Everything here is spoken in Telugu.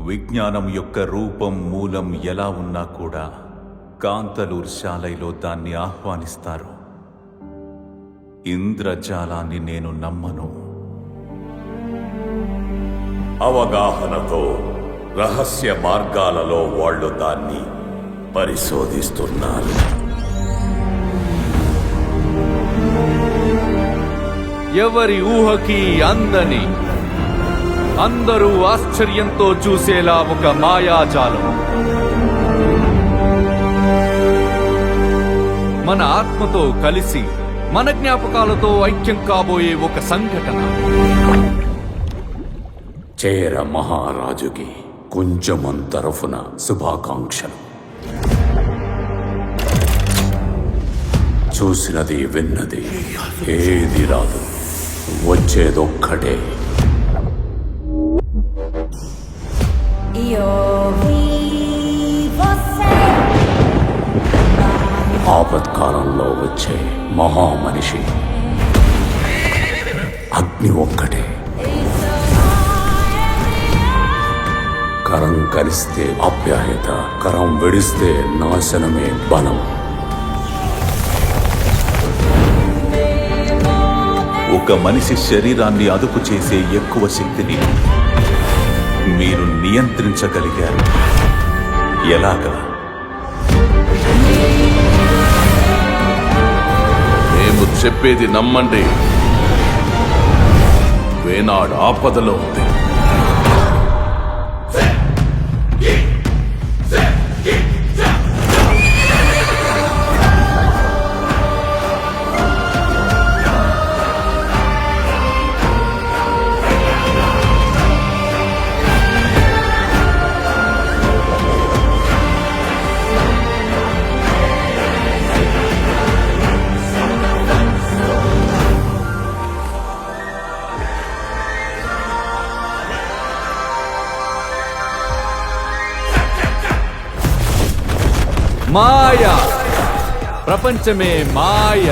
విజ్ఞానం యొక్క రూపం మూలం ఎలా ఉన్నా కూడా కాంతలూర్ శాలైలో దాన్ని ఆహ్వానిస్తారు. ఇంద్రజాలాన్ని నేను నమ్మను. అవగాహనతో రహస్య మార్గాలలో వాళ్ళు దాన్ని పరిశోధిస్తున్నారు. ఎవరి ఊహకి అందని, అందరూ ఆశ్చర్యంతో చూసేలా ఒక మాయాజాలం. మన ఆత్మతో కలిసి మన జ్ఞాపకాలతో ఐక్యం కాబోయే ఒక సంఘటన. చేర మహారాజుకి కుంజమం తరఫున శుభాకాంక్షలు. చూసినది విన్నది ఏది రాదు, వచ్చేదొక్కటే. ఆపత్కాలంలో వచ్చే మహామనిషి అగ్ని ఒక్కటే. కరం కలిస్తే ఆప్యాయత, కరం విడిస్తే నాశనమే బలం. ఒక మనిషి శరీరాన్ని అదుపు చేసే ఎక్కువ శక్తిని మీరు నియంత్రించగలిగారు. ఎలాగా? మేము చెప్పేది నమ్మండి. వేనాడు ఆపదలో ఉంది. మాయ, ప్రపంచమే మాయ.